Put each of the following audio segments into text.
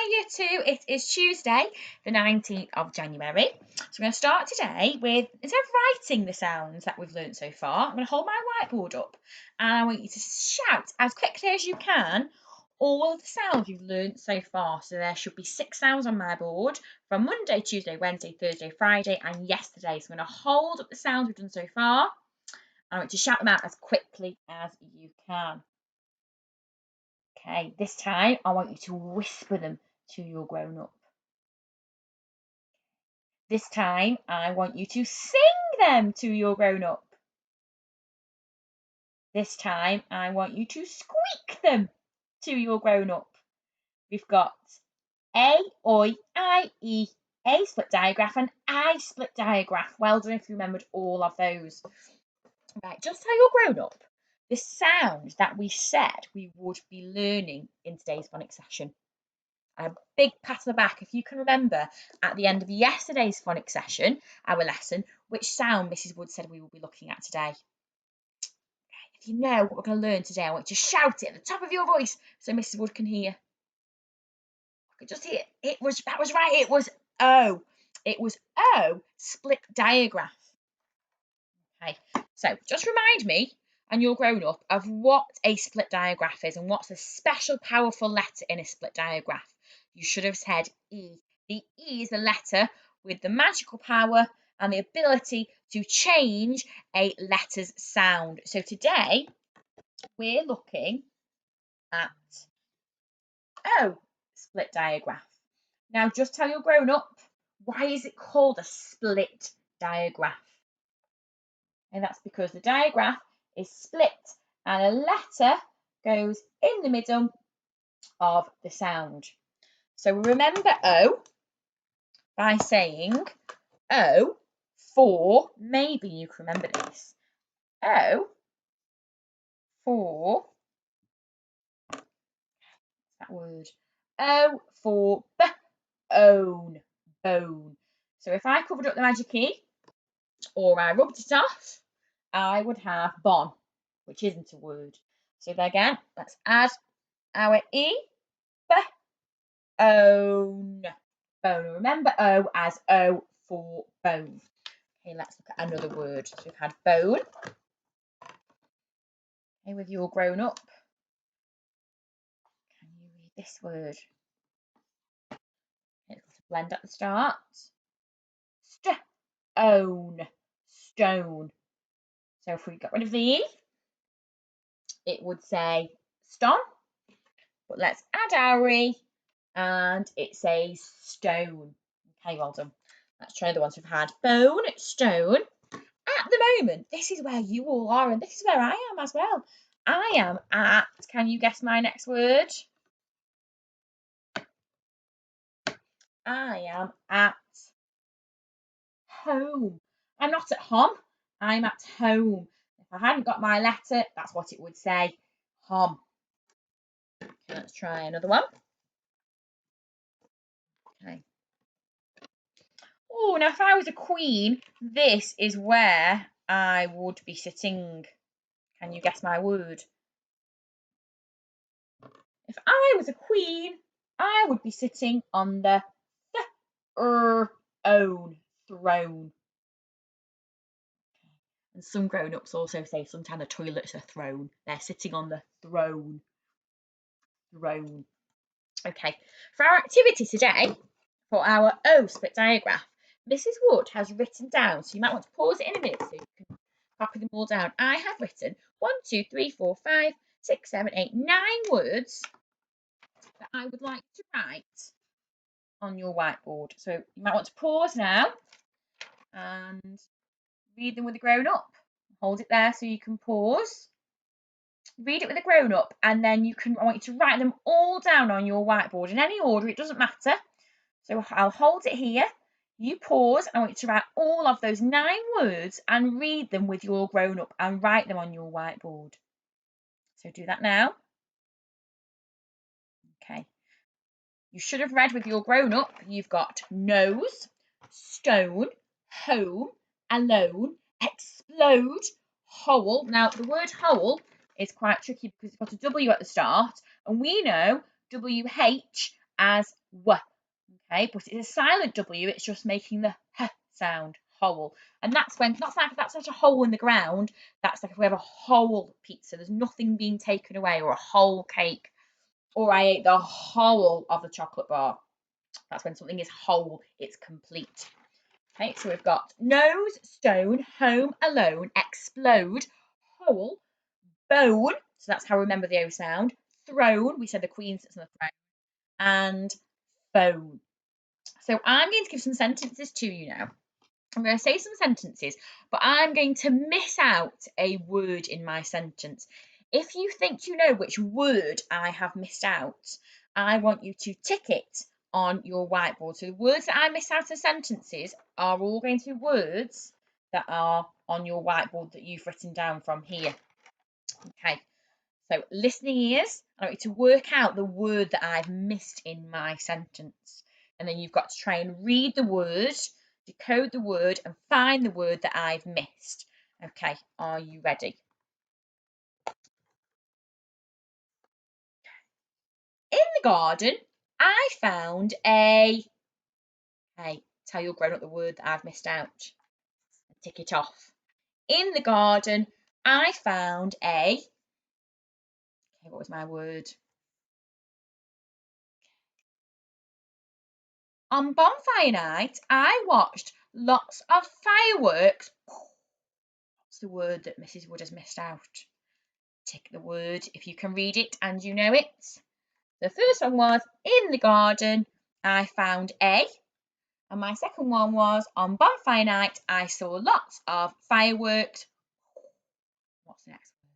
Hi Year 2, it is Tuesday the 19th of January. So we're going to start today with, instead of writing the sounds that we've learnt so far, I'm going to hold my whiteboard up and I want you to shout as quickly as you can all of the sounds you've learnt so far. So there should be 6 sounds on my board from Monday, Tuesday, Wednesday, Thursday, Friday and yesterday. So I'm going to hold up the sounds we've done so far and I want you to shout them out as quickly as you can. Okay, this time I want you to whisper them to your grown-up. This time I want you to sing them to your grown-up. This time I want you to squeak them to your grown-up. We've got A, Oi, I, E, A split digraph and I split digraph. Well done if you remembered all of those. Right, just tell your grown-up the sound that we said we would be learning in today's phonics session. A big pat on the back if you can remember at the end of yesterday's phonics session, our lesson, which sound Mrs. Wood said we will be looking at today. Okay, if you know what we're going to learn today, I want you to shout it at the top of your voice so Mrs. Wood can hear. I could just hear it. That was right. It was O. It was O, split digraph. Okay, so just remind me and your grown up of what a split digraph is and what's a special powerful letter in a split digraph. You should have said E. The E is the letter with the magical power and the ability to change a letter's sound. So today we're looking at O, split digraph. Now just tell your grown up, why is it called a split digraph? And that's because the digraph is split and a letter goes in the middle of the sound. So remember O by saying O for, maybe you can remember this, O for, that word, O for own, bone. So if I covered up the magic key or I rubbed it off, I would have bon, which isn't a word. So there again, let's add our E, own, bone. Remember O as O for bone. Okay, let's look at another word. So we've had bone. Okay, with your grown up, can you read this word? Okay, it's got a blend at the start. Stone, stone. So if we got rid of the E, it would say ston. But let's add our E and it says stone. Okay, well done. Let's try the ones we've had. Bone, stone. At the moment, this is where you all are, and this is where I am as well. I am at, can you guess my next word? I am at home. I'm not at home, I'm at home. If I hadn't got my letter, that's what it would say, home. Okay, let's try another one. Okay. Oh, now if I was a queen, this is where I would be sitting. Can you guess my word? If I was a queen, I would be sitting on the own throne. And some grown-ups also say sometimes a toilet's a throne. They're sitting on the throne. Throne. Okay, for our activity today, for our O split digraph, Mrs. Wood has written down, so you might want to pause it in a minute so you can copy them all down. I have written 1, 2, 3, 4, 5, 6, 7, 8, 9 words that I would like to write on your whiteboard. So you might want to pause now and read them with a grown-up. Hold it there so you can pause. Read it with a grown-up and then I want you to write them all down on your whiteboard in any order, it doesn't matter. So I'll hold it here, you pause, I want you to write all of those 9 words and read them with your grown-up and write them on your whiteboard. So do that now. Okay. You should have read with your grown-up, you've got nose, stone, home, alone, explode, hole. Now the word hole is quite tricky because it's got a W at the start and we know WH as W. Okay, but it's a silent W, it's just making the H sound, whole. And that's such a hole in the ground, that's like if we have a whole pizza, there's nothing being taken away, or a whole cake, or I ate the whole of the chocolate bar. That's when something is whole, it's complete. Okay, so we've got nose, stone, home, alone, explode, whole, bone, so that's how we remember the O sound, throne, we said the queen sits on the throne, and phone. So I'm going to give some sentences to you now. I'm going to say some sentences, but I'm going to miss out a word in my sentence. If you think you know which word I have missed out, I want you to tick it on your whiteboard. So the words that I miss out of sentences are all going to be words that are on your whiteboard that you've written down from here. Okay, so listening ears, I want you to work out the word that I've missed in my sentence. And then you've got to try and read the word, decode the word, and find the word that I've missed. Okay, are you ready? In the garden, I found a... Okay, tell your grown up the word that I've missed out. Tick it off. In the garden, I found a... Okay, what was my word? On bonfire night, I watched lots of fireworks. What's the word that Mrs. Wood has missed out? Tick the word if you can read it and you know it. The first one was in the garden, I found a. And my second one was on bonfire night, I saw lots of fireworks. What's the next word?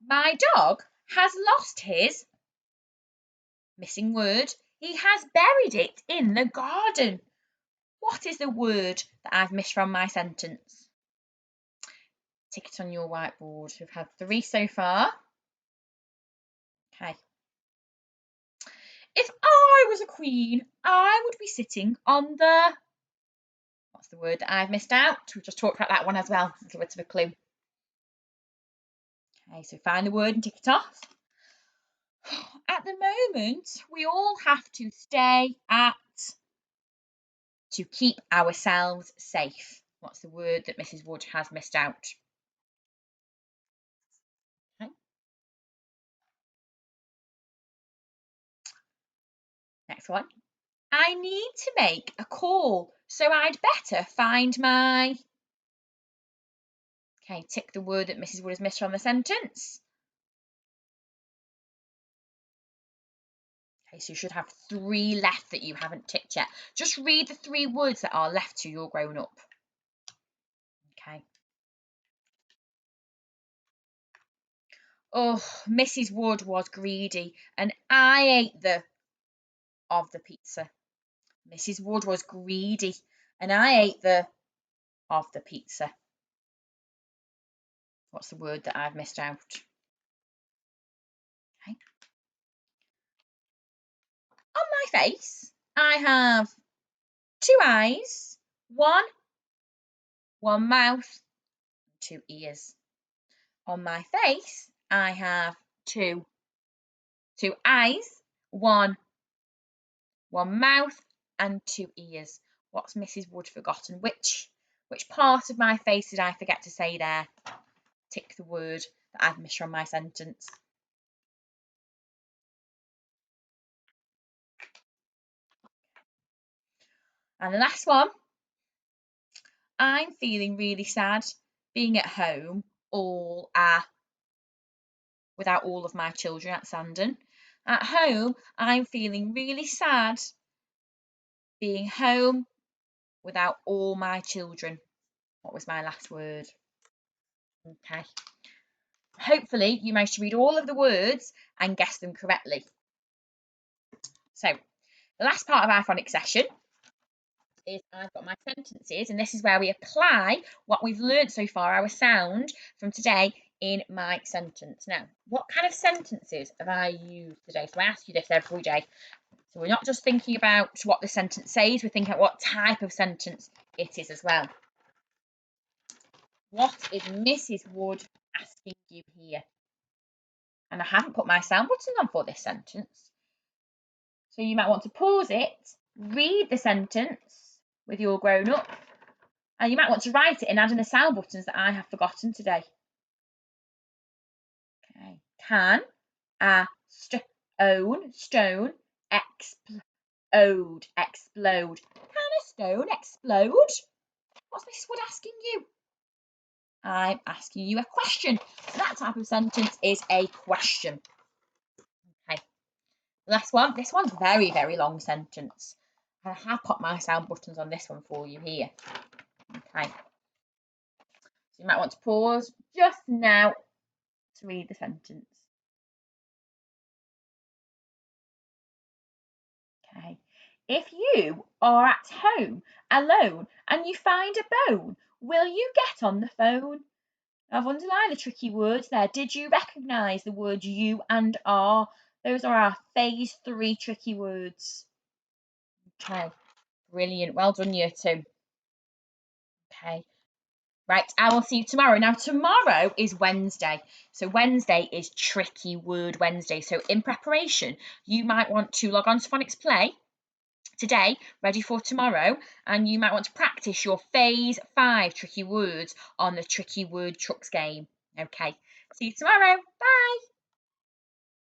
My dog has lost his missing word. He has buried it in the garden. What is the word that I've missed from my sentence? Tick it on your whiteboard. We've had 3 so far. Okay. If I was a queen, I would be sitting on the... What's the word that I've missed out? We've just talked about that one as well. A little bit of a clue. Okay, so find the word and tick it off. At the moment, we all have to stay at... To keep ourselves safe. What's the word that Mrs. Wood has missed out? Okay. Next one. I need to make a call, so I'd better find my... Okay, tick the word that Mrs. Wood has missed from the sentence. Okay, so you should have 3 left that you haven't ticked yet. Just read the 3 words that are left to your grown up. Okay. Oh, Mrs. Wood was greedy and I ate the of the pizza. Mrs. Wood was greedy and I ate the of the pizza. What's the word that I've missed out? Okay. On my face, I have 2 eyes, one mouth, 2 ears. On my face, I have two eyes, one mouth, and 2 ears. What's Mrs. Wood forgotten? Which part of my face did I forget to say there? Tick the word that I've missed from my sentence. And the last one. I'm feeling really sad being at home without all of my children at Sandon. At home, I'm feeling really sad being home without all my children. What was my last word? Okay. Hopefully you managed to read all of the words and guess them correctly. So the last part of our phonics session is I've got my sentences, and this is where we apply what we've learnt so far, our sound from today, in my sentence. Now, what kind of sentences have I used today? So I ask you this every day. So we're not just thinking about what the sentence says, we're thinking about what type of sentence it is as well. What is Mrs. Wood asking you here. And I haven't put my sound button on for this sentence. So you might want to pause it, read the sentence with your grown up, and you might want to write it and add in the sound buttons that I have forgotten today. Okay. Can a stone explode? Explode. Can a stone explode? What's this word asking you? I'm asking you a question. So that type of sentence is a question. Okay. Last one. This one's very, very long sentence. I have put my sound buttons on this one for you here. Okay. So you might want to pause just now to read the sentence. Okay. If you are at home alone and you find a bone, will you get on the phone? I've underlined the tricky words there. Did you recognise the words you and are? Those are our phase 3 tricky words. Okay, brilliant. Well done, year 2. Okay, right, I will see you tomorrow. Now, tomorrow is Wednesday. So Wednesday is Tricky Word Wednesday. So in preparation, you might want to log on to Phonics Play today, ready for tomorrow, and you might want to practice your phase 5 tricky words on the Tricky Word Trucks game. Okay, see you tomorrow. Bye.